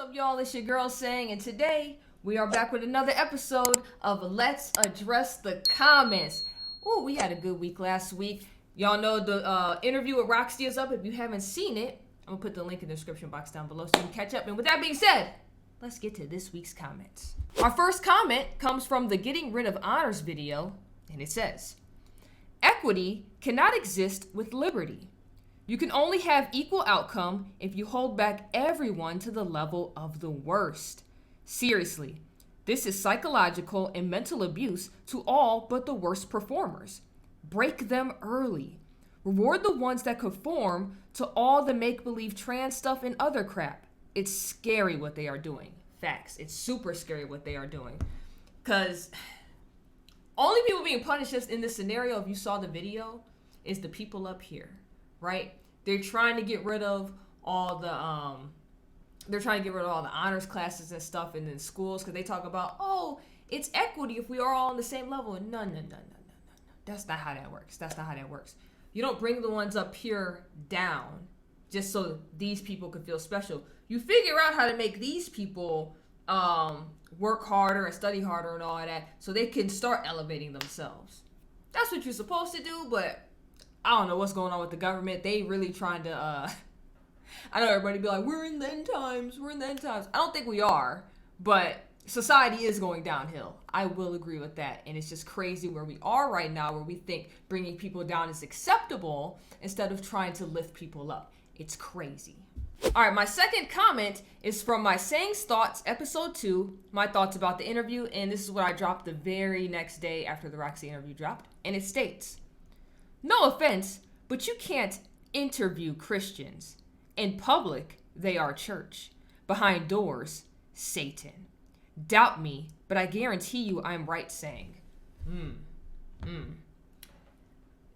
up, y'all? It's your girl Sang, and today we are back with another episode of Let's Address the Comments. Oh, we had a good week last week. Y'all know the interview with Roxy is up. If you haven't seen it, I'm gonna put the link in the description box down below so you can catch up. And with that being said, let's get to this week's comments. Our first comment comes from the Getting Rid of Honors video, and it says, "Equity cannot exist with liberty. You can only have equal outcome if you hold back everyone to the level of the worst. Seriously, this is psychological and mental abuse to all but the worst performers. Break them early. Reward the ones that conform to all the make-believe trans stuff and other crap. It's scary what they are doing." Facts. It's super scary what they are doing. Because only people being punished just in this scenario, if you saw the video, is the people up here, right? They're trying to get rid of all the honors classes and stuff in the schools because they talk about, oh, it's equity if we are all on the same level. And no. That's not how that works. You don't bring the ones up here down just so these people could feel special. You figure out how to make these people work harder and study harder and all of that so they can start elevating themselves. That's what you're supposed to do, but I don't know what's going on with the government. They really trying to, I know everybody be like, we're in the end times. I don't think we are, but society is going downhill. I will agree with that. And it's just crazy where we are right now, where we think bringing people down is acceptable instead of trying to lift people up. It's crazy. All right, my second comment is from my Sang's Thoughts, episode 2, my thoughts about the interview. And this is what I dropped the very next day after the Roxy interview dropped. And it states, "No offense, but you can't interview Christians. In public, they are church. Behind doors, Satan. Doubt me, but I guarantee you I'm right, Sang."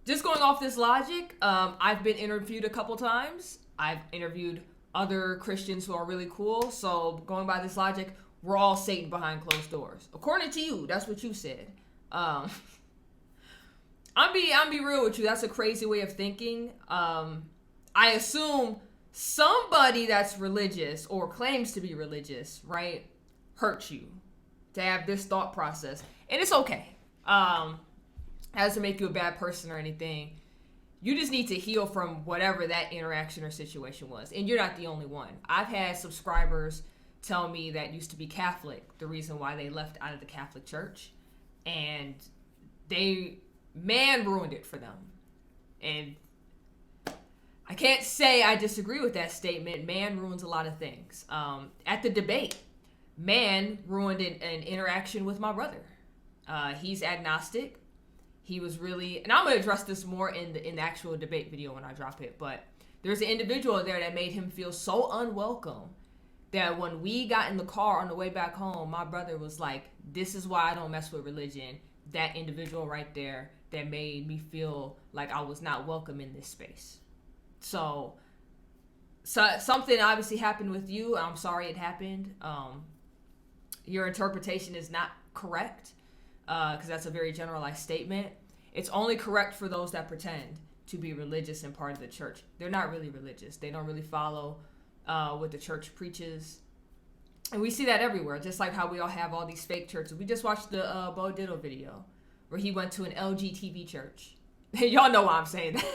Just going off this logic, I've been interviewed a couple times. I've interviewed other Christians who are really cool. So going by this logic, we're all Satan behind closed doors. According to you, that's what you said. I'm be real with you. That's a crazy way of thinking. I assume somebody that's religious or claims to be religious, right, hurt you to have this thought process. And it's okay. Has to make you a bad person or anything. You just need to heal from whatever that interaction or situation was. And you're not the only one. I've had subscribers tell me that used to be Catholic, the reason why they left out of the Catholic Church. And man ruined it for them. And I can't say I disagree with that statement. Man ruins a lot of things. At the debate, man ruined an interaction with my brother. He's agnostic. He was really, and I'm going to address this more in the actual debate video when I drop it, but there's an individual there that made him feel so unwelcome that when we got in the car on the way back home, my brother was like, "This is why I don't mess with religion." That individual right there that made me feel like I was not welcome in this space. So something obviously happened with you. I'm sorry it happened. Your interpretation is not correct because that's a very generalized statement. It's only correct for those that pretend to be religious and part of the church. They're not really religious. They don't really follow what the church preaches. And we see that everywhere, just like how we all have all these fake churches. We just watched the Bo Diddle video where he went to an LGTB church. Y'all know why I'm saying that.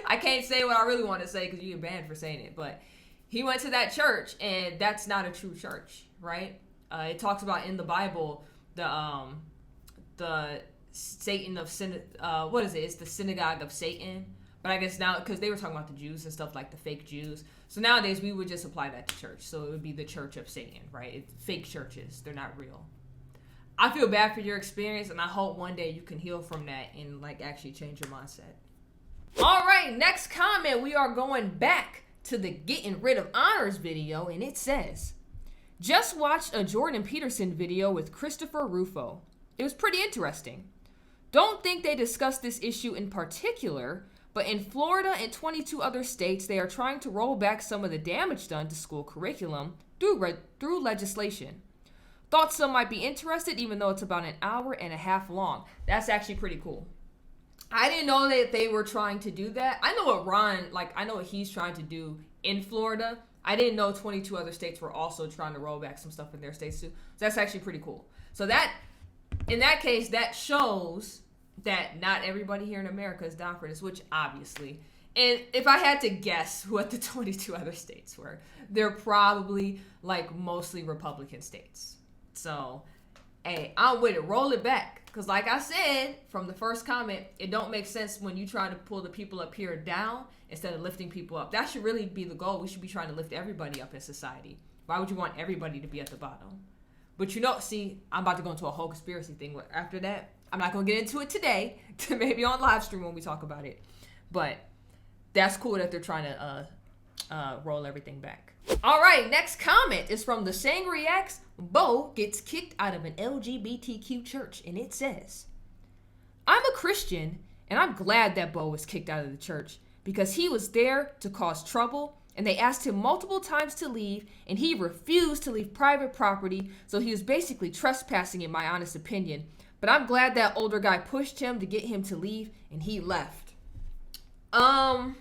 I can't say what I really want to say because you get banned for saying it. But he went to that church, and that's not a true church, right? It talks about in the Bible the Satan of sin. What is it? It's the synagogue of Satan. But I guess now, because they were talking about the Jews and stuff, like the fake Jews. So nowadays, we would just apply that to church. So it would be the church of Satan, right? It's fake churches. They're not real. I feel bad for your experience, and I hope one day you can heal from that and like actually change your mindset. All right, next comment. We are going back to the Getting Rid of Honors video, and it says, "Just watched a Jordan Peterson video with Christopher Rufo. It was pretty interesting. Don't think they discussed this issue in particular, but in Florida and 22 other states, they are trying to roll back some of the damage done to school curriculum through legislation. Thought some might be interested, even though it's about an hour and a half long." That's actually pretty cool. I didn't know that they were trying to do that. I know what he's trying to do in Florida, I didn't know 22 other states were also trying to roll back some stuff in their states too. So that's actually pretty cool. So that, in that case, that shows that not everybody here in America is down for this, which obviously. And if I had to guess what the 22 other states were, they're probably like mostly Republican states. So, hey, I'm with it. Roll it back. Because like I said from the first comment, it don't make sense when you try to pull the people up here down instead of lifting people up. That should really be the goal. We should be trying to lift everybody up in society. Why would you want everybody to be at the bottom? But you know, see, I'm about to go into a whole conspiracy thing after that. I'm not going to get into it today. Maybe on live stream when we talk about it. But that's cool that they're trying to roll everything back. All right, next comment is from the Sang Reacts. Bo gets kicked out of an LGBTQ church, and it says, I'm a Christian, and I'm glad that Bo was kicked out of the church because he was there to cause trouble, and they asked him multiple times to leave, and he refused to leave private property, so he was basically trespassing, in my honest opinion. But I'm glad that older guy pushed him to get him to leave, and he left. I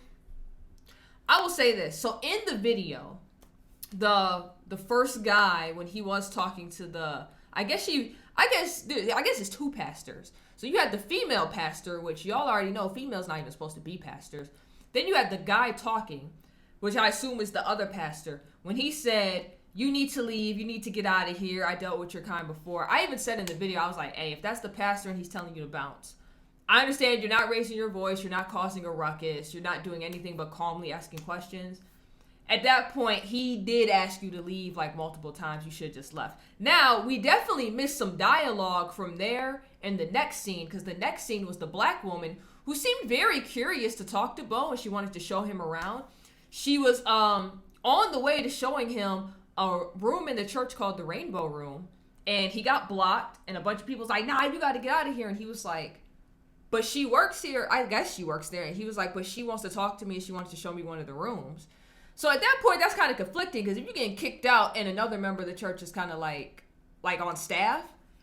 will say this. So in the video, the first guy, when he was talking to the, I guess it's two pastors. So you had the female pastor, which y'all already know, females not even supposed to be pastors. Then you had the guy talking, which I assume is the other pastor, when he said, you need to leave, you need to get out of here, I dealt with your kind before. I even said in the video, I was like, hey, if that's the pastor and he's telling you to bounce, I understand you're not raising your voice, you're not causing a ruckus, you're not doing anything but calmly asking questions. At that point, he did ask you to leave like multiple times. You should have just left. Now, we definitely missed some dialogue from there in the next scene, because the next scene was the black woman who seemed very curious to talk to Bo, and she wanted to show him around. She was on the way to showing him a room in the church called the Rainbow Room, and he got blocked, and a bunch of people was like, nah, you got to get out of here. And he was like, but she works here. I guess she works there. And he was like, but she wants to talk to me. She wants to show me one of the rooms. So at that point, that's kind of conflicting, because if you're getting kicked out and another member of the church is kind of like on staff,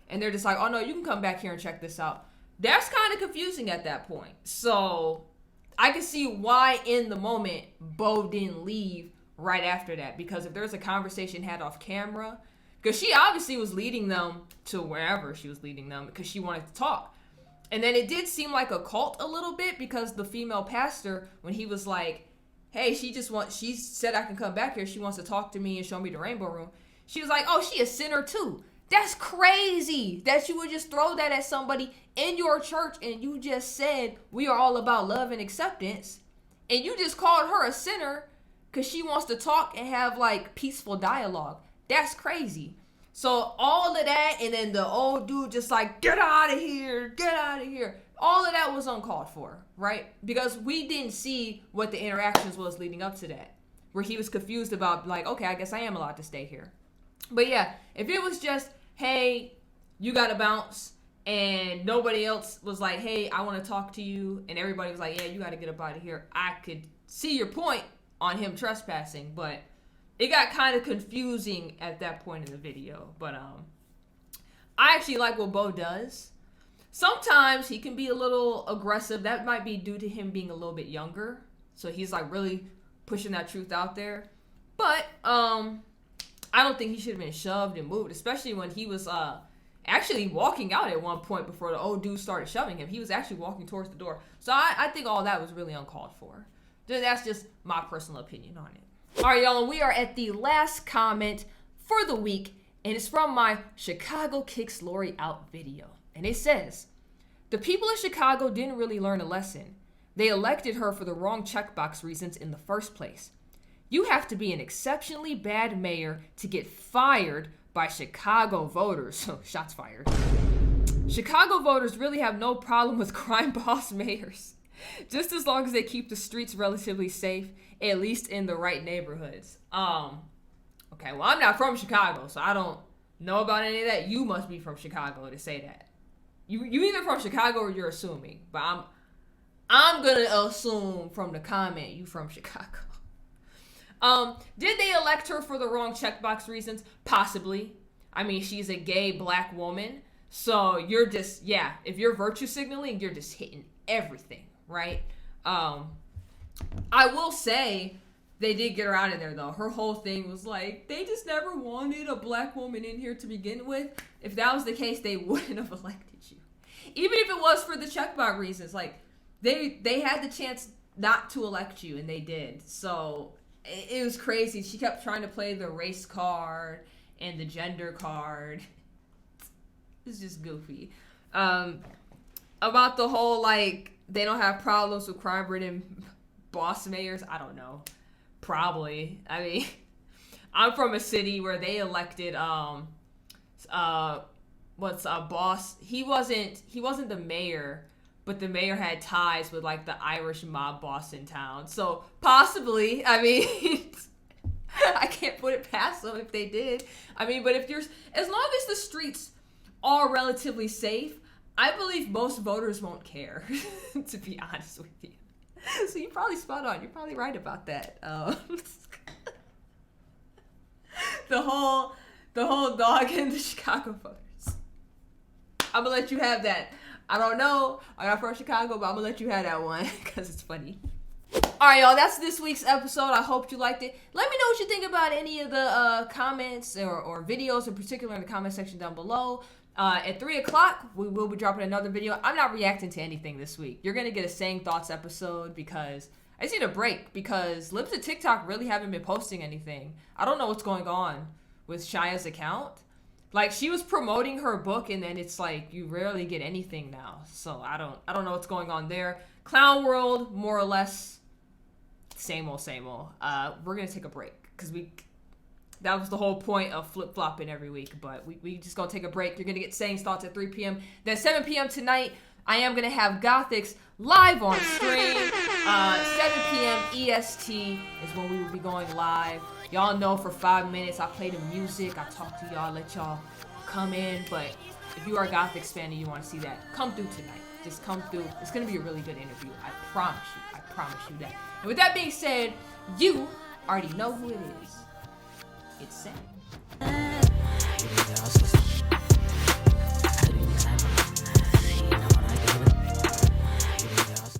and they're just like, oh no, you can come back here and check this out. That's kind of confusing at that point. So I can see why in the moment Bo didn't leave right after that, because if there's a conversation had off camera, because she obviously was leading them to wherever she was leading them because she wanted to talk. And then it did seem like a cult a little bit, because the female pastor, when he was like, hey, she said I can come back here, she wants to talk to me and show me the Rainbow Room, she was like, oh, she a sinner too. That's crazy that you would just throw that at somebody in your church, and you just said we are all about love and acceptance, and you just called her a sinner because she wants to talk and have like peaceful dialogue. That's crazy. So all of that, and then the old dude just like, get out of here, get out of here. All of that was uncalled for, right? Because we didn't see what the interactions was leading up to that, where he was confused about like, okay, I guess I am allowed to stay here. But yeah, if it was just, hey, you gotta bounce, and nobody else was like, hey, I want to talk to you, and everybody was like, yeah, you gotta get up out of here, I could see your point on him trespassing, but it got kind of confusing at that point in the video. But I actually like what Bo does. Sometimes he can be a little aggressive. That might be due to him being a little bit younger, so he's like really pushing that truth out there. But I don't think he should have been shoved and moved, especially when he was actually walking out at one point before the old dude started shoving him. He was actually walking towards the door. So I think all that was really uncalled for. That's just my personal opinion on it. All right, y'all, we are at the last comment for the week, and it's from my Chicago Kicks Lori Out video. And it says, the people of Chicago didn't really learn a lesson. They elected her for the wrong checkbox reasons in the first place. You have to be an exceptionally bad mayor to get fired by Chicago voters. So, shots fired. Chicago voters really have no problem with crime boss mayors, just as long as they keep the streets relatively safe, at least in the right neighborhoods. Okay, well, I'm not from Chicago, so I don't know about any of that. You must be from Chicago to say that. You either from Chicago or you're assuming, but I'm gonna assume from the comment you from Chicago. Did they elect her for the wrong checkbox reasons? Possibly. I mean, she's a gay black woman, so you're just, yeah, if you're virtue signaling, you're just hitting everything, right? I will say They did get her out of there, though. Her whole thing was like, they just never wanted a black woman in here to begin with. If that was the case, they wouldn't have elected you. Even if it was for the checkbox reasons. Like, they had the chance not to elect you, and they did. So, it was crazy. She kept trying to play the race card and the gender card. It's just goofy. About the whole, like, they don't have problems with crime-ridden boss mayors. I don't know. Probably. I mean, I'm from a city where they elected boss. He wasn't the mayor, but the mayor had ties with like the Irish mob boss in town. So possibly, I mean, I can't put it past them if they did. I mean, but if as long as the streets are relatively safe, I believe most voters won't care. To be honest with you. So you're probably spot on. You're probably right about that. The whole dog and the Chicago voters. I'm gonna let you have that. I don't know. I'm not from Chicago, but I'm gonna let you have that one because it's funny. All right, y'all. That's this week's episode. I hope you liked it. Let me know what you think about any of the comments or videos in particular in the comment section down below. At 3 o'clock, we will be dropping another video. I'm not reacting to anything this week. You're going to get a Saying Thoughts episode because I just need a break because Libs of TikTok really haven't been posting anything. I don't know what's going on with Shia's account. Like, she was promoting her book, and then it's like you rarely get anything now. So I don't know what's going on there. Clown World, more or less, same old, same old. We're going to take a break because that was the whole point of flip-flopping every week, but we just gonna take a break. You're gonna get Saying Thoughts at 3 p.m. Then 7 p.m. tonight, I am gonna have Gothics live on stream. 7 p.m. EST is when we will be going live. Y'all know for 5 minutes I play the music, I talk to y'all, let y'all come in. But if you are a Gothics fan and you want to see that, come through tonight. Just come through. It's gonna be a really good interview. I promise you. I promise you that. And with that being said, you already know who it is. It's sad.